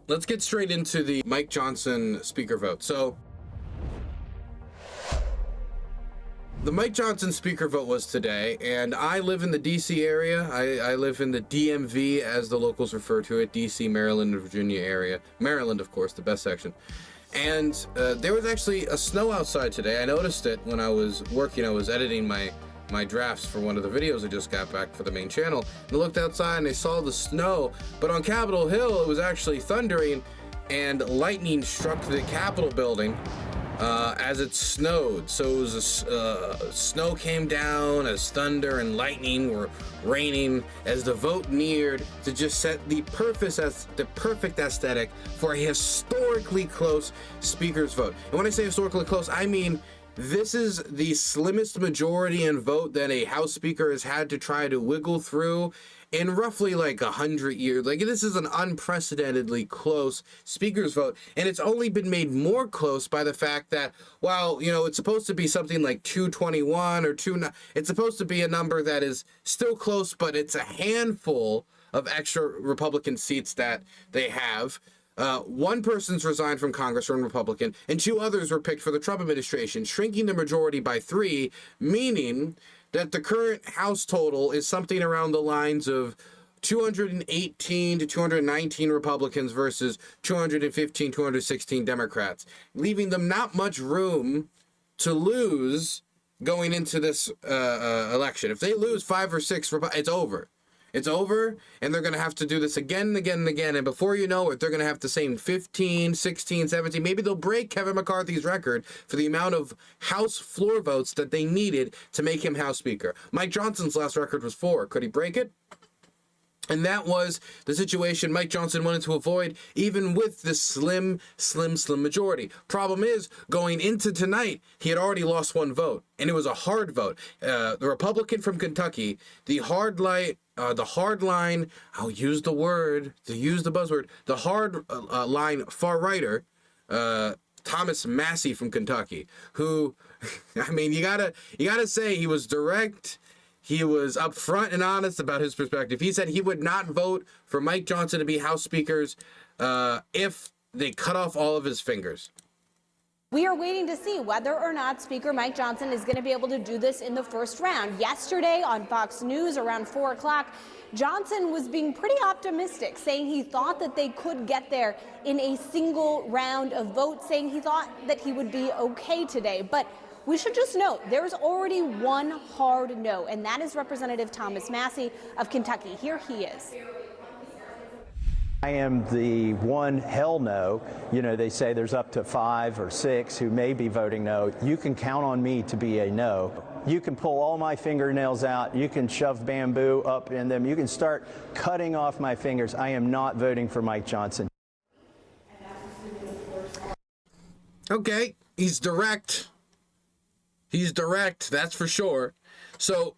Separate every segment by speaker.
Speaker 1: let's get straight into the Mike Johnson speaker vote. So the Mike Johnson speaker vote was today, and I live in the DC area. I live in the DMV, as the locals refer to it, DC, Maryland, and Virginia area. Maryland, of course, the best section. And there was actually a snow outside today. I noticed it when I was working. I was editing my drafts for one of the videos I just got back for the main channel. And I looked outside and I saw the snow, but on Capitol Hill, it was actually thundering, and lightning struck the Capitol building as it snowed. So it was snow came down as thunder and lightning were raining as the vote neared to just set the perfect aesthetic for a historically close speaker's vote. And when I say historically close, I mean this is the slimmest majority in vote that a House Speaker has had to try to wiggle through in roughly like 100 years. Like, this is an unprecedentedly close speaker's vote, and it's only been made more close by the fact that, while, you know, it's supposed to be something like 221 or 2, it's supposed to be a number that is still close, but it's a handful of extra Republican seats that they have. One person's resigned from Congress from Republican, and 2 others were picked for the Trump administration, shrinking the majority by 3, meaning that the current House total is something around the lines of 218 to 219 Republicans versus 215, 216 Democrats, leaving them not much room to lose going into this election. If they lose 5 or 6, it's over. It's over, and they're going to have to do this again and again and again, and before you know it, they're going to have to say 15, 16, 17, maybe they'll break Kevin McCarthy's record for the amount of House floor votes that they needed to make him House Speaker. Mike Johnson's last record was 4. Could he break it? And that was the situation Mike Johnson wanted to avoid, even with this slim majority. Problem is, going into tonight, he had already lost 1 vote, and it was a hard vote. The Republican from Kentucky, the hard line, I'll use the word, to use the buzzword, the hard line far-righter, Thomas Massie from Kentucky, who, I mean, you gotta say he was direct. He was upfront and honest about his perspective. He said he would not vote for Mike Johnson to be House Speakers if they cut off all of his fingers.
Speaker 2: We are waiting to see whether or not Speaker Mike Johnson is going to be able to do this in the first round. Yesterday on Fox News around 4 o'clock, Johnson was being pretty optimistic, saying he thought that they could get there in a single round of votes, saying he thought that he would be okay today. But we should just note, there's already 1 hard no, and that is Representative Thomas Massie of Kentucky. Here he is.
Speaker 3: I am the one hell no. You know, they say there's up to 5 or 6 who may be voting no. You can count on me to be a no. You can pull all my fingernails out. You can shove bamboo up in them. You can start cutting off my fingers. I am not voting for Mike Johnson.
Speaker 1: Okay, he's direct. He's direct, that's for sure. So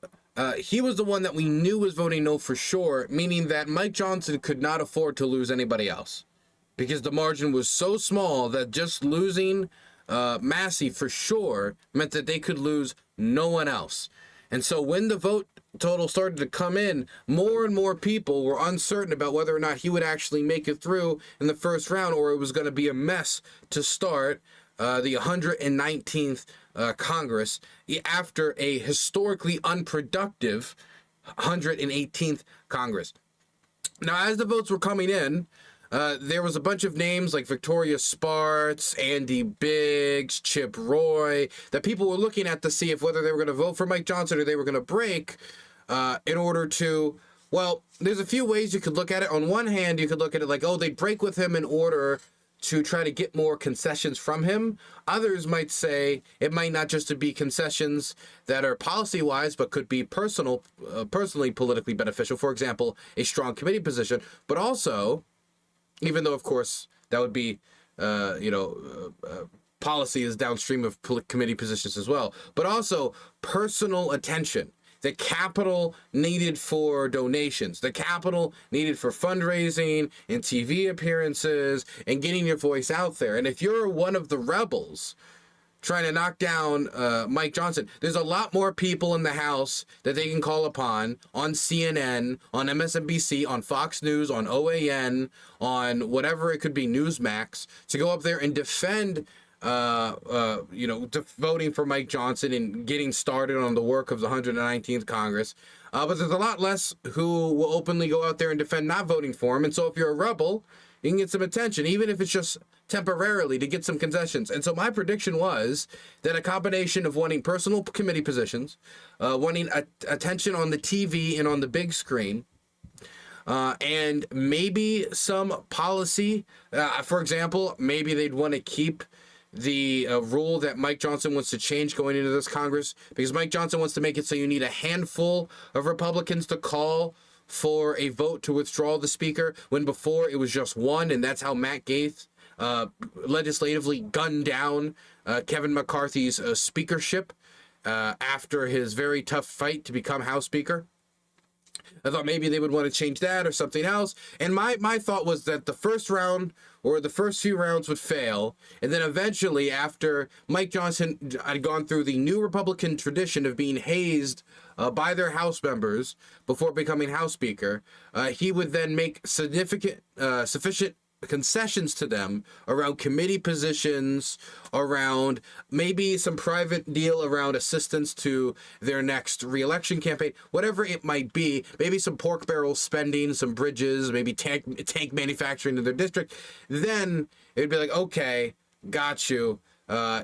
Speaker 1: he was the one that we knew was voting no for sure, meaning that Mike Johnson could not afford to lose anybody else, because the margin was so small that just losing Massie for sure meant that they could lose no one else. And so when the vote total started to come in, more and more people were uncertain about whether or not he would actually make it through in the first round, or it was going to be a mess to start the 119th Congress after a historically unproductive 118th Congress. Now, as the votes were coming in, there was a bunch of names like Victoria Spartz, Andy Biggs, Chip Roy, that people were looking at to see if whether they were going to vote for Mike Johnson or they were going to break in order to, well, there's a few ways you could look at it. On one hand, you could look at it like, oh, they'd break with him in order to try to get more concessions from him. Others might say it might not just be concessions that are policy-wise, but could be personally politically beneficial. For example, a strong committee position, but also, even though, of course, that would be, policy is downstream of committee positions as well, but also personal attention. The capital needed for donations, the capital needed for fundraising and TV appearances and getting your voice out there. And if you're one of the rebels trying to knock down Mike Johnson. There's a lot more people in the House that they can call upon on CNN, on MSNBC, on Fox News, on OAN, on whatever it could be, Newsmax, to go up there and defend voting for Mike Johnson and getting started on the work of the 119th Congress. But there's a lot less who will openly go out there and defend not voting for him. And so if you're a rebel, you can get some attention, even if it's just temporarily, to get some concessions. And so my prediction was that a combination of wanting personal committee positions, wanting attention on the TV and on the big screen, and maybe some policy. For example, maybe they'd want to keep the rule that Mike Johnson wants to change going into this Congress, because Mike Johnson wants to make it so you need a handful of Republicans to call for a vote to withdraw the speaker, when before it was just one, and that's how Matt Gaetz legislatively gunned down Kevin McCarthy's speakership after his very tough fight to become House Speaker. I thought maybe they would want to change that or something else. And my thought was that the first round or the first few rounds would fail. And then eventually, after Mike Johnson had gone through the new Republican tradition of being hazed by their House members before becoming House Speaker, he would then make sufficient concessions to them around committee positions, around maybe some private deal around assistance to their next re-election campaign, whatever it might be, maybe some pork barrel spending, some bridges, maybe tank manufacturing in their district. Then it'd be like, okay, got you.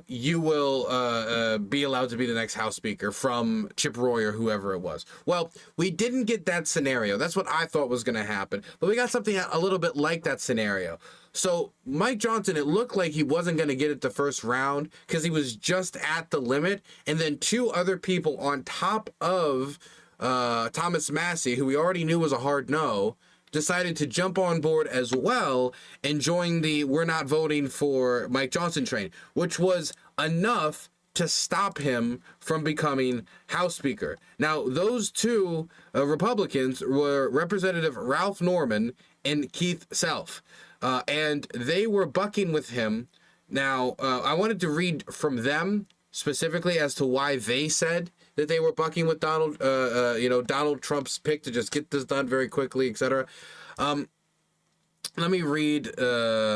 Speaker 1: You will be allowed to be the next House Speaker from Chip Roy or whoever it was. Well, we didn't get that scenario. That's what I thought was going to happen. But we got something a little bit like that scenario. So Mike Johnson, it looked like he wasn't going to get it the first round because he was just at the limit. And then two other people on top of Thomas Massey, who we already knew was a hard no, decided to jump on board as well and join the "we're not voting for Mike Johnson" train, which was enough to stop him from becoming House Speaker. Now, those two Republicans were Representative Ralph Norman and Keith Self, and they were bucking with him. Now, I wanted to read from them specifically as to why they said that they were bucking with Donald Trump's pick to just get this done very quickly, etc. Let me read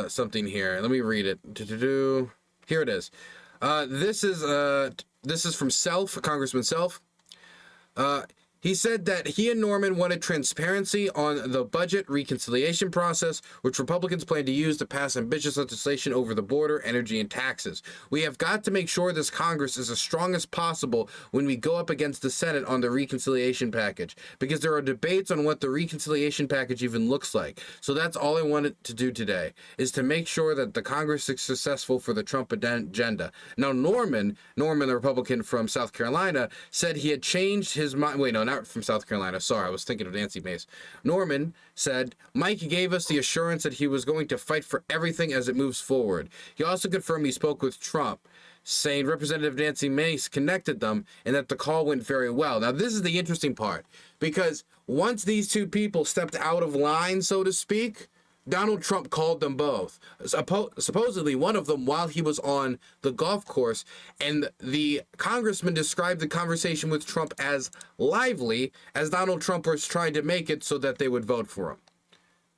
Speaker 1: something here. Let me read it. Here it is. This is from Self, Congressman Self. He said that he and Norman wanted transparency on the budget reconciliation process, which Republicans plan to use to pass ambitious legislation over the border, energy, and taxes. We have got to make sure this Congress is as strong as possible when we go up against the Senate on the reconciliation package, because there are debates on what the reconciliation package even looks like. So that's all I wanted to do today, is to make sure that the Congress is successful for the Trump agenda. Now, Norman, the Republican from South Carolina, said he had changed his mind. Wait, no, not from South Carolina. Sorry, I was thinking of Nancy Mace. Norman said, Mike gave us the assurance that he was going to fight for everything as it moves forward. He also confirmed he spoke with Trump, saying Representative Nancy Mace connected them and that the call went very well. Now, this is the interesting part, because once these two people stepped out of line, so to speak, Donald Trump called them both. Supposedly, one of them while he was on the golf course, and the congressman described the conversation with Trump as lively, as Donald Trump was trying to make it so that they would vote for him.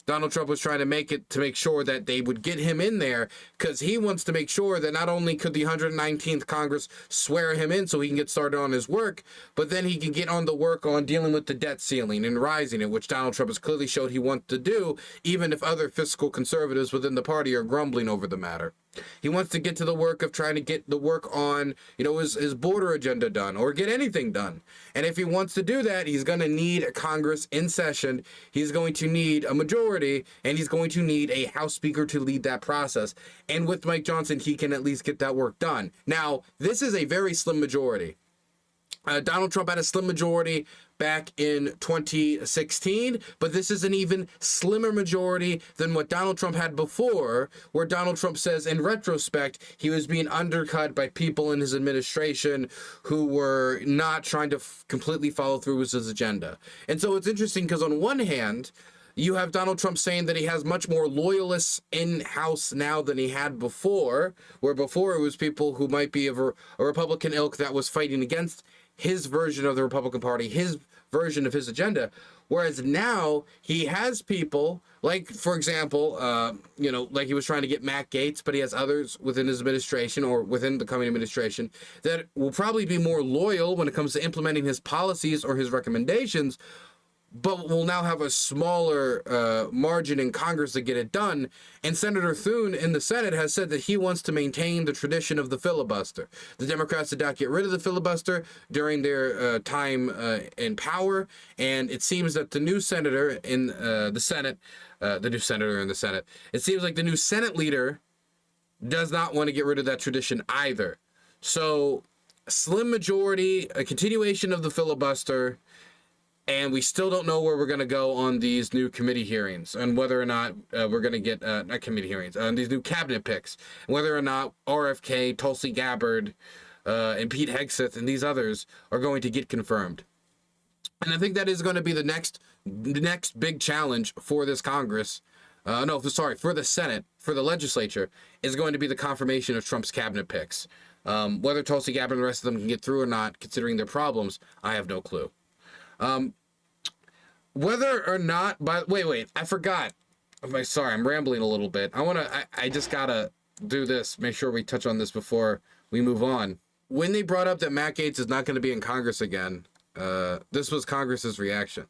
Speaker 1: Donald Trump was trying to make sure that they would get him in there, because he wants to make sure that not only could the 119th Congress swear him in so he can get started on his work, but then he can get on the work on dealing with the debt ceiling and rising it, which Donald Trump has clearly showed he wants to do, even if other fiscal conservatives within the party are grumbling over the matter. He wants to get to the work of trying to get the work on, his border agenda done, or get anything done. And if he wants to do that, he's going to need a Congress in session. He's going to need a majority, and he's going to need a House Speaker to lead that process. And with Mike Johnson, he can at least get that work done. Now, this is a very slim majority. Donald Trump had a slim majority back in 2016, but this is an even slimmer majority than what Donald Trump had before, where Donald Trump says in retrospect he was being undercut by people in his administration who were not trying to completely follow through with his agenda. And so it's interesting because on one hand, You have Donald Trump saying that he has much more loyalists in-house now than he had before, where before it was people who might be of a Republican ilk that was fighting against his version of the Republican Party, his version of his agenda. Whereas now he has people like, for example, like he was trying to get Matt Gaetz, but he has others within his administration or within the coming administration that will probably be more loyal when it comes to implementing his policies or his recommendations, but will now have a smaller margin in Congress to get it done. And Senator Thune in the Senate has said that he wants to maintain the tradition of the filibuster. The Democrats did not get rid of the filibuster during their time in power, and it seems that the new senator in the Senate, it seems like the new Senate leader does not want to get rid of that tradition either. So, slim majority, a continuation of the filibuster, and we still don't know where we're going to go on these new committee hearings and whether or not we're going to get, not committee hearings, these new cabinet picks, and whether or not RFK, Tulsi Gabbard, and Pete Hegseth and these others are going to get confirmed. And I think that is going to be the next big challenge for this Congress. For the Senate, for the legislature, is going to be the confirmation of Trump's cabinet picks. Whether Tulsi Gabbard and the rest of them can get through or not, considering their problems, I have no clue. Whether or not, I forgot. I'm rambling a little bit. I just gotta do this, make sure we touch on this before we move on. When they brought up that Matt Gaetz is not going to be in Congress again, this was Congress's reaction.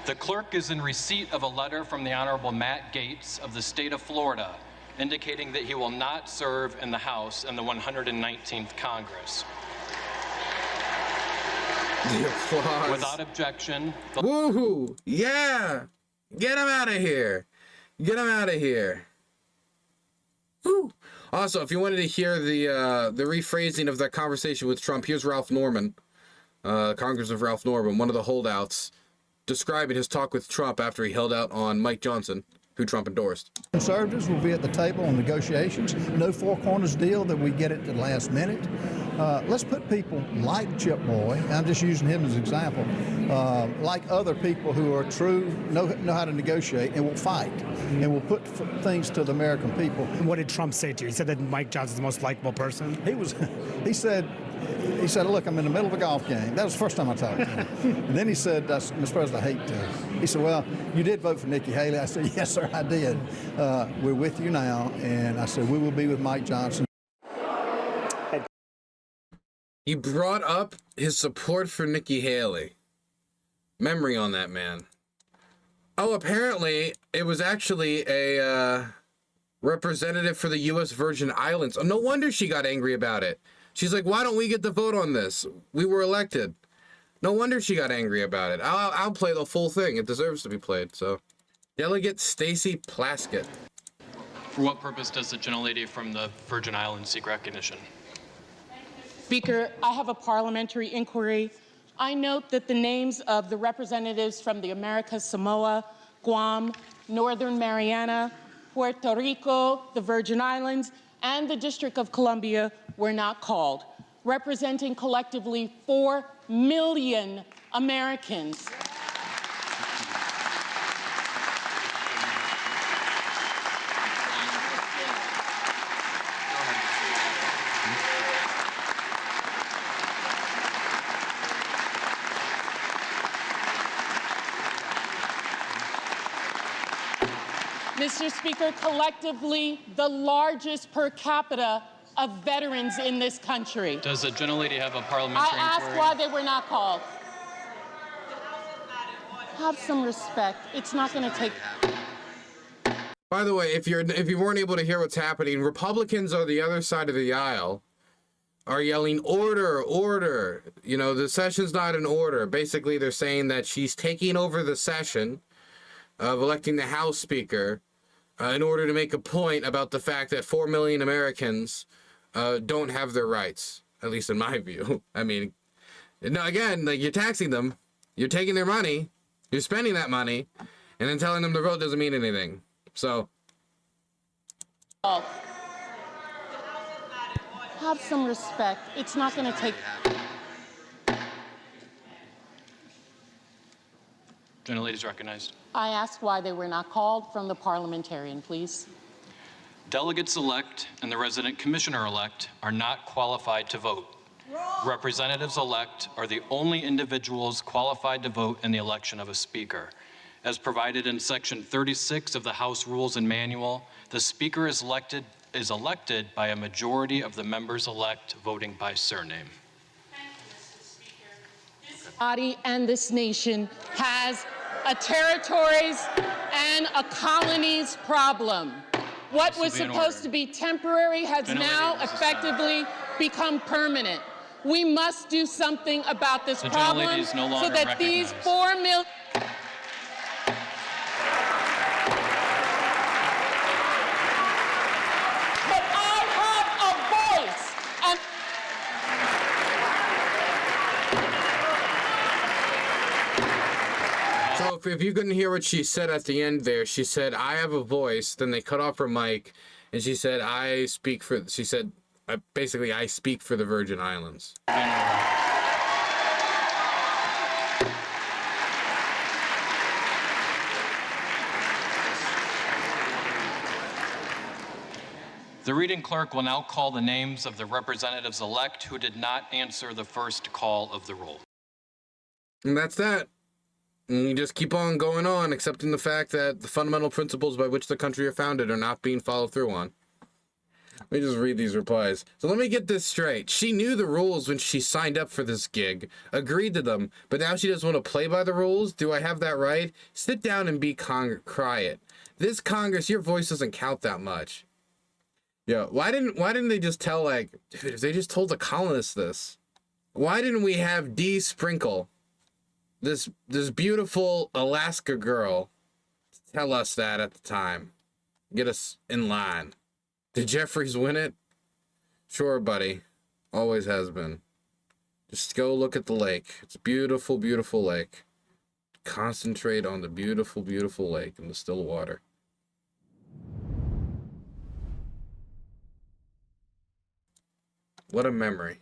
Speaker 4: The clerk is in receipt of a letter from the Honorable Matt Gaetz of the state of Florida indicating that he will not serve in the House in the 119th Congress.
Speaker 1: The applause.
Speaker 4: Without objection.
Speaker 1: Woohoo! Yeah! Get him out of here! Get him out of here! Woo! Also, if you wanted to hear the rephrasing of that conversation with Trump, here's Ralph Norman, Congressman Ralph Norman, one of the holdouts, describing his talk with Trump after he held out on Mike Johnson, who Trump endorsed.
Speaker 5: Conservatives will be at the table on negotiations. No four corners deal that we get at the last minute. Let's put people like Chip Roy, I'm just using him as an example, like other people who are true, know how to negotiate and will fight and will put things to the American people.
Speaker 6: What did Trump say to you? He said that Mike Johnson's the most likable person?
Speaker 5: He said, look, I'm in the middle of a golf game. That was the first time I talked to him. And then he said, Mr. President, I hate to. He said, well, you did vote for Nikki Haley. I said, yes, sir, I did. We're with you now. And I said, we will be with Mike Johnson.
Speaker 1: He brought up his support for Nikki Haley. Memory on that man. Oh, apparently it was actually a representative for the U.S. Virgin Islands. Oh, no wonder she got angry about it. She's like, why don't we get the vote on this? We were elected. No wonder she got angry about it. I'll play the full thing. It deserves to be played. So, Delegate Stacey Plaskett.
Speaker 4: For what purpose does the gentlelady from the Virgin Islands seek recognition?
Speaker 7: Speaker, I have a parliamentary inquiry. I note that the names of the representatives from the Americas, Samoa, Guam, Northern Mariana, Puerto Rico, the Virgin Islands, and the District of Columbia were not called, representing collectively 4 million Americans. Mr. Speaker, collectively the largest per capita of veterans in this country.
Speaker 4: Does the gentlelady have a parliamentary inquiry?
Speaker 7: I asked why they were not called. Have some respect. It's not going to take...
Speaker 1: By the way, if you weren't able to hear what's happening, Republicans on the other side of the aisle are yelling, order, order. You know, the session's not in order. Basically, they're saying that she's taking over the session of electing the House Speaker in order to make a point about the fact that 4 million Americans don't have their rights, at least in my view. I mean, no, again, like, you're taxing them, you're taking their money, you're spending that money, and then telling them to vote doesn't mean anything. So,
Speaker 7: have some respect. It's not going to take...
Speaker 4: Gentlelady is recognized.
Speaker 7: I asked why they were not called from the parliamentarian, please.
Speaker 4: Delegates-elect and the resident commissioner-elect are not qualified to vote. Representatives-elect are the only individuals qualified to vote in the election of a speaker. As provided in Section 36 of the House Rules and Manual, the speaker is elected by a majority of the members-elect voting by surname.
Speaker 7: Thank you, Mr. Speaker. This body and this nation has a territories and a colonies problem. What was supposed to be temporary has now effectively become permanent. We must do something about this problem so that these 4 million... But I have a voice, and...
Speaker 1: So if you couldn't hear what she said at the end there, she said, I have a voice. Then they cut off her mic, and she said, I speak for the Virgin Islands.
Speaker 4: The reading clerk will now call the names of the representatives-elect who did not answer the first call of the roll.
Speaker 1: And that's that. And you just keep on going on, accepting the fact that the fundamental principles by which the country are founded are not being followed through on. Let me just read these replies. So let me get this straight. She knew the rules when she signed up for this gig, agreed to them, but now she doesn't want to play by the rules? Do I have that right? Sit down and be quiet. This Congress, your voice doesn't count that much. Yo, why didn't they just tell, like, dude, if they just told the colonists this? Why didn't we have Dee Sprinkle, this beautiful Alaska girl, tell us that at the time? Get us in line. Did Jeffries win it? Sure, buddy. Always has been. Just go look at the lake. It's a beautiful, beautiful lake. Concentrate on the beautiful, beautiful lake and the still water. What a memory.